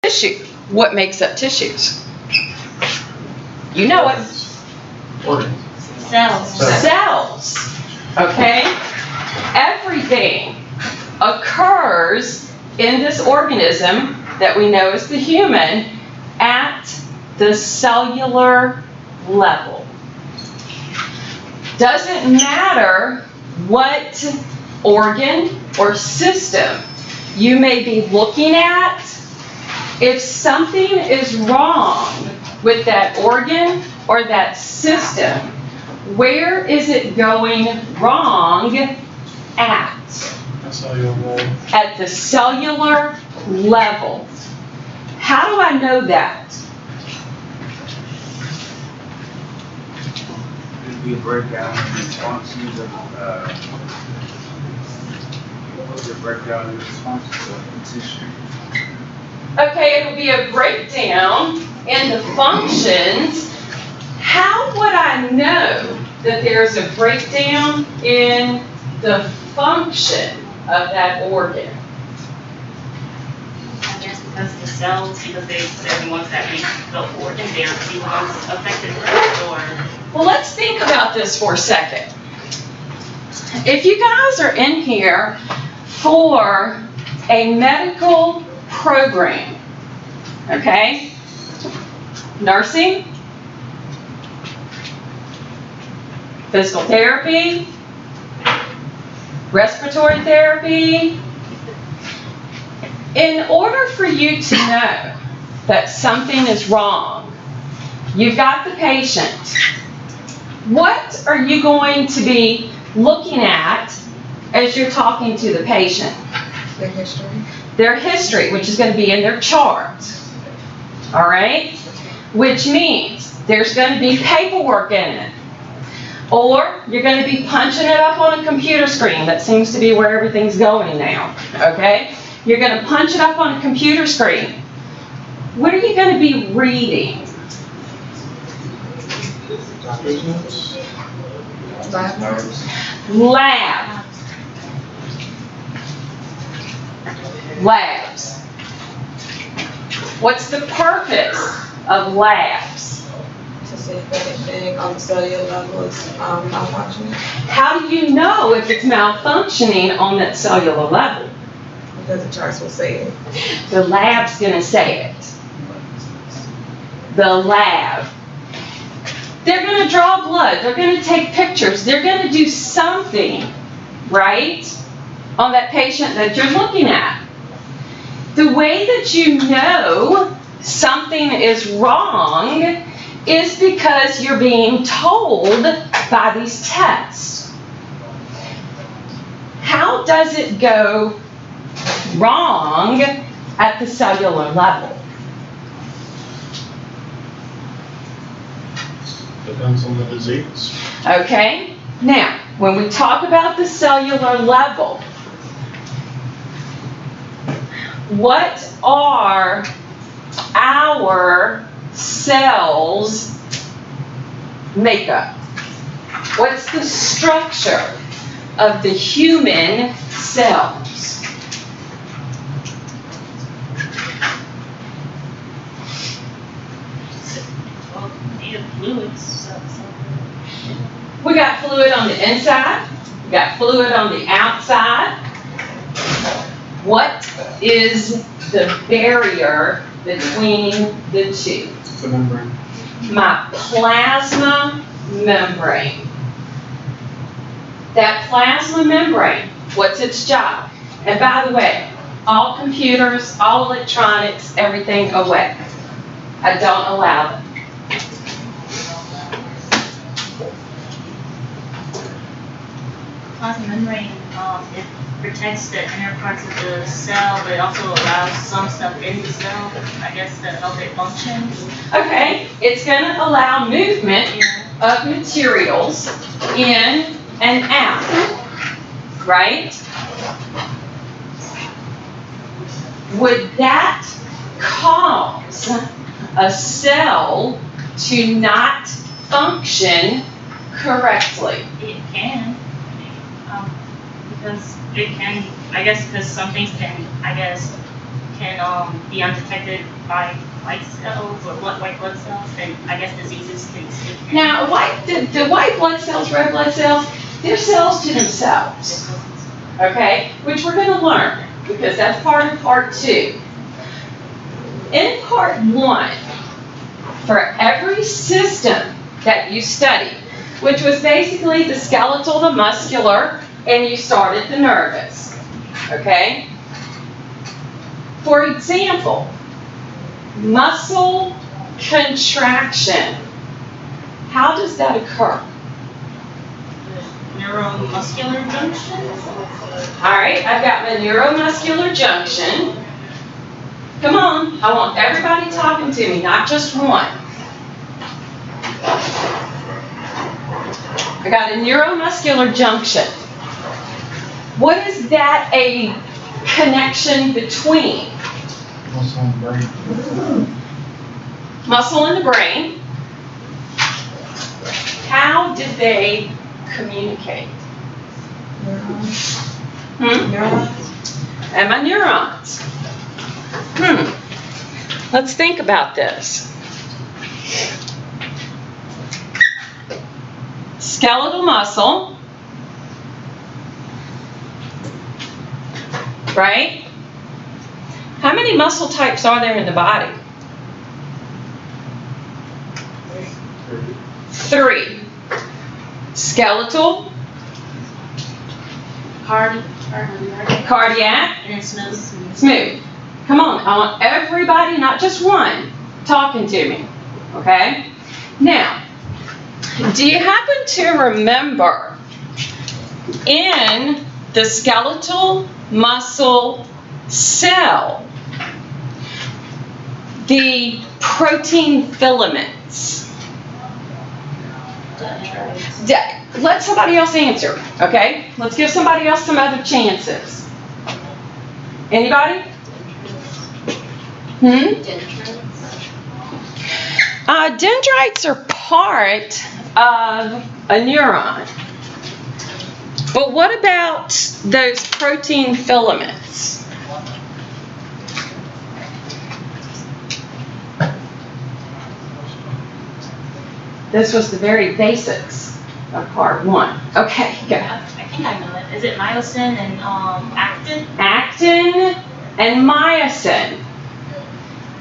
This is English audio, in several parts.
Tissue. What makes up tissues? You know it. Cells. Cells. Okay? Everything occurs in this organism that we know as the human at the cellular level. Doesn't matter what organ or system you may be looking at, if something is wrong with that organ or that system, where is it going wrong at? At the cellular level. How do I know that? It'd be a breakdown of the functions of tissue. Okay, it'll be a breakdown in the functions. How would I know that there's a breakdown in the function of that organ? I guess because the cells, because they're the ones that make the organ, they're the ones affected first, or? Well, let's think about this for a second. If you guys are in here for a medical program, okay? Nursing, physical therapy, respiratory therapy. In order for you to know that something is wrong, you've got the patient. What are you going to be looking at as you're talking to the patient? Their history. Their history, which is going to be in their chart. All right? Which means there's going to be paperwork in it. Or you're going to be punching it up on a computer screen. That seems to be where everything's going now. Okay? You're going to punch it up on a computer screen. What are you going to be reading? Lab. Labs. What's the purpose of labs? To see if anything on the cellular level is malfunctioning. How do you know if it's malfunctioning on that cellular level? Because the charts will say it. The lab's going to say it. The lab. They're going to draw blood. They're going to take pictures. They're going to do something, right, on that patient that you're looking at. The way that you know something is wrong is because you're being told by these tests. How does it go wrong at the cellular level? Depends on the disease. Okay? Now, when we talk about the cellular level, what are our cells makeup? What's the structure of the human cells? Well, you have fluids, so. We got fluid on the inside. We got fluid on the outside. What is the barrier between the two? The membrane. My plasma membrane. That plasma membrane, what's its job? And by the way, all computers, all electronics, everything away. I don't allow them. Plasma membrane, it protects the inner parts of the cell, but it also allows some stuff in the cell, I guess, to help it function. Okay, it's going to allow movement of materials in and out, right? Would that cause a cell to not function correctly? It can, because it can, I guess, because some things can, I guess, can be undetected by white cells or white blood cells, and I guess diseases can escape. Now, the white blood cells, red blood cells, they're cells to themselves, okay? Which we're going to learn, because that's part of part 2. In part 1, for every system that you studied, which was basically the skeletal, the muscular, and you started the nervous, okay? For example, muscle contraction. How does that occur? Neuromuscular junction. All right, I've got my neuromuscular junction. Come on, I want everybody talking to me, not just one. I got a neuromuscular junction. What is that a connection between? Muscle and brain. Muscle and the brain. How did they communicate? Neurons. And my neurons. Let's think about this. Skeletal muscle, right? How many muscle types are there in the body? 3. Skeletal, cardiac, And it's smooth. smooth. Come on, I want everybody, not just one, talking to me, okay? Now, do you happen to remember in the skeletal muscle cell, the protein filaments? Let somebody else answer, okay? Let's give somebody else some other chances. Anybody? Dendrites are part of a neuron. But what about those protein filaments? This was the very basics of part 1. Okay, go. I think I know it. Is it myosin and actin? Actin and myosin.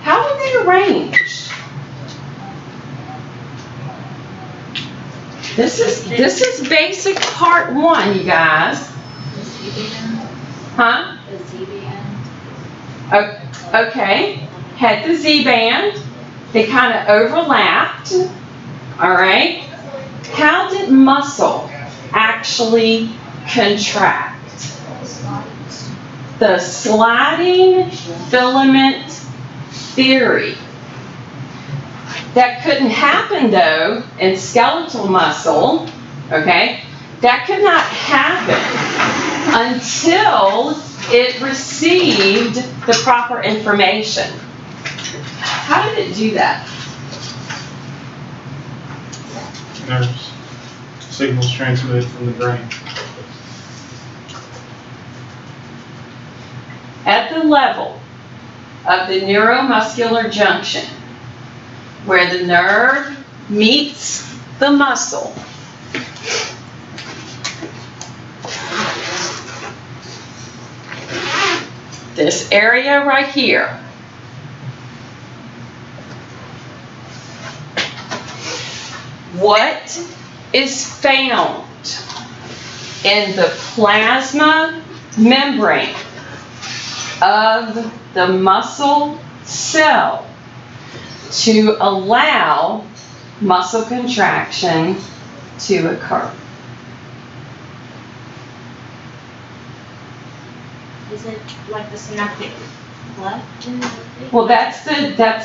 How are they arranged? This is basic part 1, you guys. Huh? The Z-band. Okay. Had the Z-band. They kind of overlapped. All right. How did muscle actually contract? The sliding filament theory. That couldn't happen, though, in skeletal muscle, okay? That could not happen until it received the proper information. How did it do that? Nerves. Signals transmitted from the brain. At the level of the neuromuscular junction, where the nerve meets the muscle, this area right here, what is found in the plasma membrane of the muscle cell to allow muscle contraction to occur? Is it like the synaptic cleft in the brain? Well, that's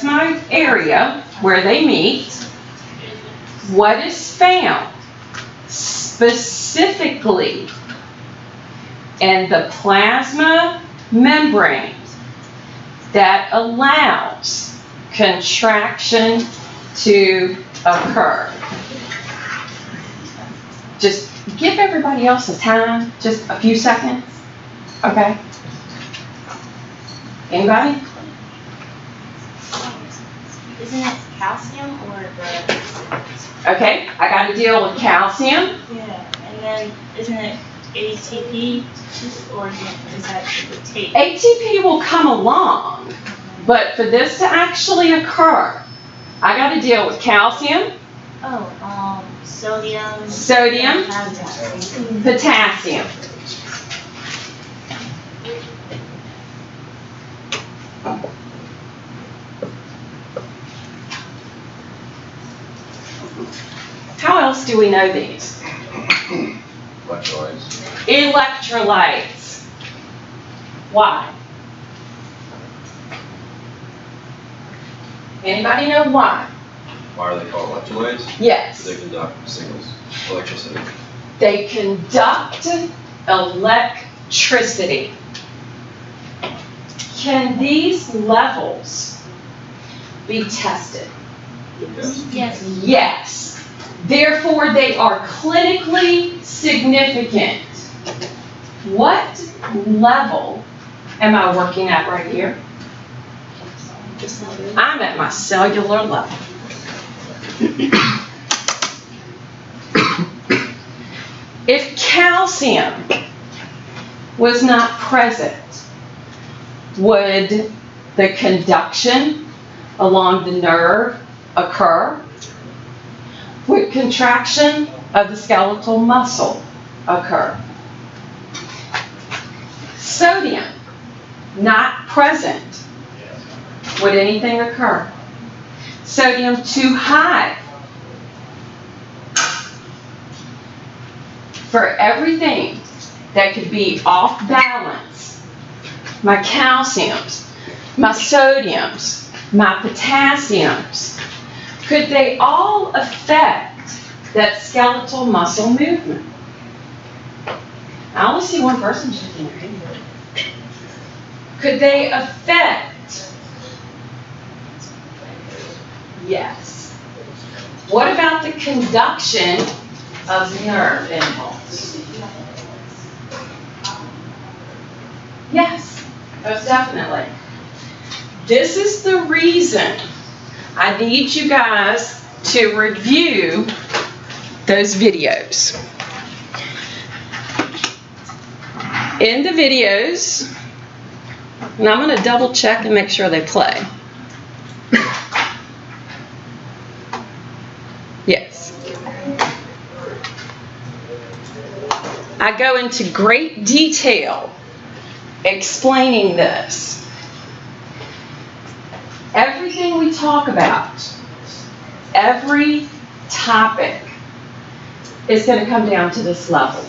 my area where they meet. What is found specifically in the plasma membrane that allows contraction to occur? Just give everybody else a time, just a few seconds, okay? Anybody? Isn't it calcium or the? Okay, I got to deal with calcium. Yeah, and then isn't it ATP or is that the tape? ATP will come along, but for this to actually occur, I got to deal with calcium, Sodium. sodium, Potassium. potassium. How else do we know these? Electrolytes. Electrolytes. Why? Anybody know why? Why are they called electrolytes? Yes. They conduct signals, electricity. They conduct electricity. Can these levels be tested? Yes. Yes. Yes. Therefore, they are clinically significant. What level am I working at right here? I'm at my cellular level. If calcium was not present, would the conduction along the nerve occur? Would contraction of the skeletal muscle occur? Sodium not present, would anything occur? Sodium too high. For everything that could be off balance, my calciums, my sodiums, my potassiums, could they all affect that skeletal muscle movement? I only see one person shaking their head. Could they affect? Yes. What about the conduction of nerve impulse? Yes, most definitely. This is the reason I need you guys to review those videos. In the videos, and I'm going to double check and make sure they play. Yes. I go into great detail explaining this. Everything we talk about, every topic is going to come down to this level.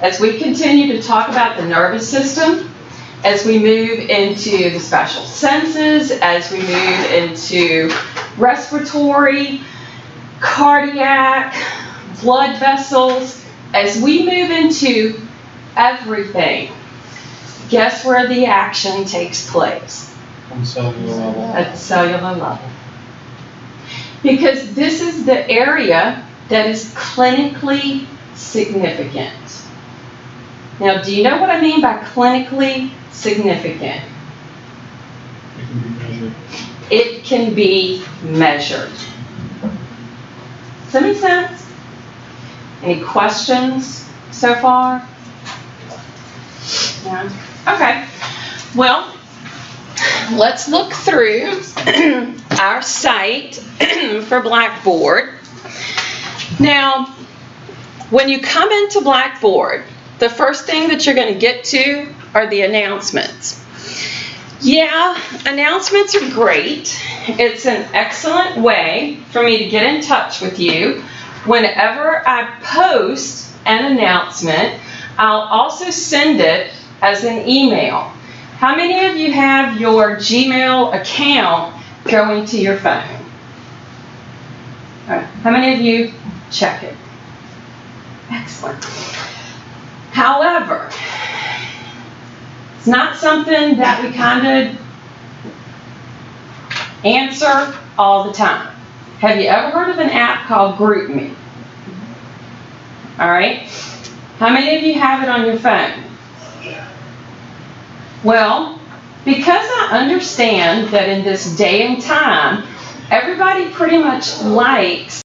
As we continue to talk about the nervous system, as we move into the special senses, as we move into respiratory, cardiac, blood vessels, as we move into everything, guess where the action takes place? On cellular level. At the cellular level. Because this is the area that is clinically significant. Now, do you know what I mean by clinically significant? It can be It measured. can be measured. Does that make sense? Any questions so far? No? Okay. Well, let's look through our site for Blackboard. Now, when you come into Blackboard, the first thing that you're going to get to are the announcements. Yeah, announcements are great. It's an excellent way for me to get in touch with you. Whenever I post an announcement, I'll also send it as an email. How many of you have your Gmail account going to your phone? All right. How many of you check it? Excellent. However, it's not something that we kind of answer all the time. Have you ever heard of an app called GroupMe? All right. How many of you have it on your phone? Well, Because I understand that in this day and time, everybody pretty much likes